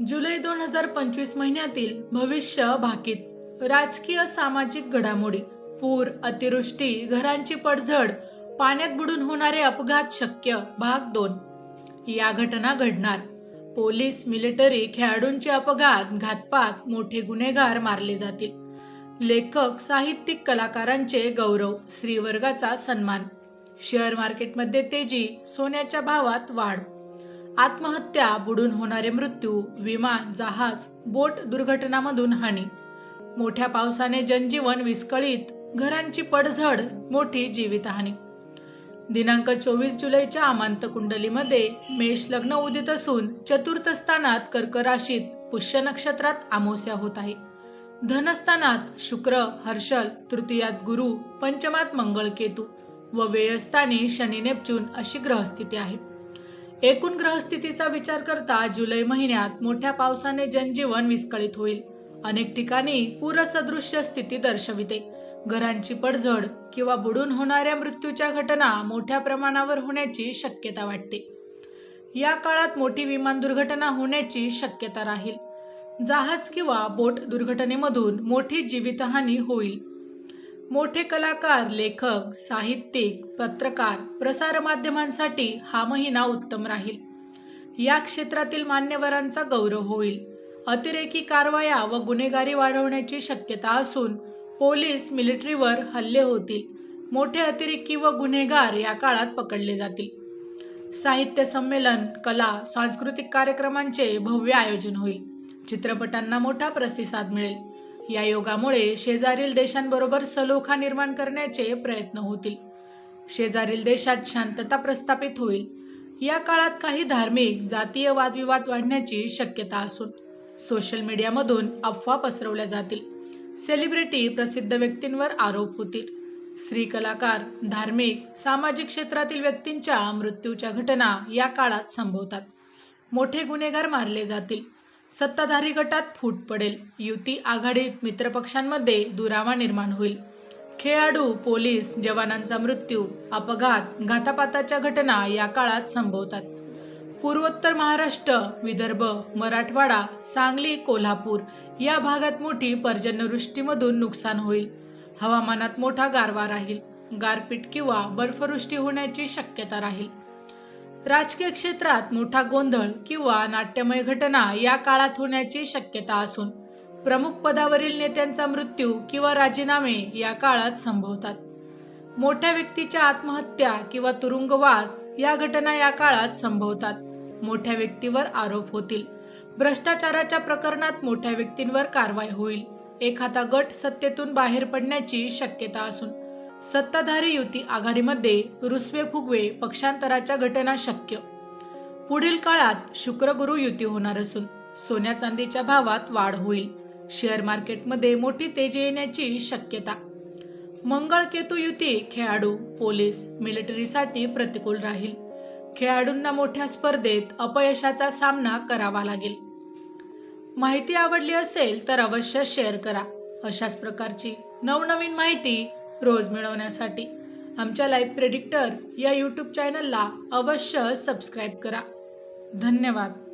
जुलै 2025 महिन्यातील भविष्य भाकीत. राजकीय सामाजिक घडामोडी. पूर, अतिवृष्टी, घरांची पडझड, पाण्यात बुडून होणारे अपघात शक्य भाग 2. या घटना घडणार. पोलीस, मिलिटरी, खेळाडूंचे अपघात, घातपात, मोठे गुन्हेगार मारले जातील. लेखक, साहित्यिक, कलाकारांचे गौरव, स्त्रीवर्गाचा सन्मान. शेअर मार्केटमध्ये तेजी, सोन्याच्या भावात वाढ. आत्महत्या, बुडून होणारे मृत्यू, विमान, जहाज, बोट दुर्घटनांमधून हानी. मोठ्या पावसाने जनजीवन विस्कळीत, घरांची पडझड, मोठी जीवितहानी. दिनांक 24 जुलैच्या अमांत कुंडलीमध्ये मेष लग्न उदित असून चतुर्थ स्थानात कर्क राशीत पुष्य नक्षत्रात अमावस्या होत आहे. धनस्थानात शुक्र, हर्षल, तृतीयात गुरु, पंचमात मंगळ, केतू व व्ययस्थानी शनी, नेपच्यून अशी ग्रहस्थिती आहे. एकूण ग्रहस्थितीचा विचार करता जुलै महिन्यात मोठ्या पावसाने जनजीवन विस्कळीत होईल. अनेक ठिकाणी पूरसदृश्य स्थिती दर्शविते. घरांची पडझड किंवा बुडून होणाऱ्या मृत्यूच्या घटना मोठ्या प्रमाणावर होण्याची शक्यता वाटते. या काळात मोठी विमान दुर्घटना होण्याची शक्यता राहील. जहाज किंवा बोट दुर्घटनेमधून मोठी जीवितहानी होईल. मोठे कलाकार, लेखक, साहित्यिक, पत्रकार, प्रसारमाध्यमांसाठी हा महिना उत्तम राहील. या क्षेत्रातील मान्यवरांचा गौरव होईल. अतिरेकी कारवाया व गुन्हेगारी वाढवण्याची शक्यता असून पोलीस, मिलिटरीवर हल्ले होतील. मोठे अतिरेकी व गुन्हेगार या काळात पकडले जातील. साहित्य संमेलन, कला, सांस्कृतिक कार्यक्रमांचे भव्य आयोजन होईल. चित्रपटांना मोठा प्रतिसाद मिळेल. या योगामुळे शेजारील देशांबरोबर सलोखा निर्माण करण्याचे प्रयत्न होतील. शेजारील देशात शांतता प्रस्थापित होईल. या काळात काही धार्मिक, जातीय वादविवाद वाढण्याची शक्यता असून सोशल मीडियामधून अफवा पसरवल्या जातील. सेलिब्रिटी, प्रसिद्ध व्यक्तींवर आरोप होतील. स्त्री कलाकार, धार्मिक, सामाजिक क्षेत्रातील व्यक्तींच्या मृत्यूच्या घटना या काळात संभवतात. मोठे गुन्हेगार मारले जातील. सत्ताधारी गटात फूट पडेल. युती, आघाडीत, मित्रपक्षांमध्ये दुरावा निर्माण होईल. खेळाडू, पोलीस, जवानांचा मृत्यू, अपघात, घातापाताच्या घटना या काळात संभवतात. पूर्वोत्तर महाराष्ट्र, विदर्भ, मराठवाडा, सांगली, कोल्हापूर या भागात मोठी पर्जन्यवृष्टीमधून नुकसान होईल. हवामानात मोठा गारवा राहील. गारपीट किंवा बर्फवृष्टी होण्याची शक्यता राहील. राजकीय क्षेत्रात मोठा गोंधळ किंवा नाट्यमय घटना या काळात होण्याची शक्यता असून प्रमुख पदावरील नेत्यांचा मृत्यू किंवा राजीनामे या काळात संभवतात. मोठ्या व्यक्तीच्या आत्महत्या किंवा तुरुंगवास या घटना या काळात संभवतात. मोठ्या व्यक्तीवर आरोप होतील. भ्रष्टाचाराच्या प्रकरणात मोठ्या व्यक्तींवर कारवाई होईल. एखादा गट सत्तेतून बाहेर पडण्याची शक्यता असून सत्ताधारी युती आघाडीमध्ये रुसवे फुगवे, पक्षांतराच्या घटना शक्य. पुढील काळात शुक्र गुरु युती होणार असून सोन्या चांदीच्या भावात वाढ होईल. शेअर मार्केटमध्ये मोठी तेजी येण्याची शक्यता. मंगळ केतू युती खेळाडू, पोलीस, मिलिटरीसाठी प्रतिकूल राहील. खेळाडूंना मोठ्या स्पर्धेत अपयशाचा सामना करावा लागेल. माहिती आवडली असेल तर अवश्य शेअर करा. अशाच प्रकारची नवनवीन माहिती रोज मिळवण्यासाठी आमच्या लाईव्ह प्रेडिक्टर या यूट्यूब चॅनलला अवश्य सबस्क्राईब करा. धन्यवाद.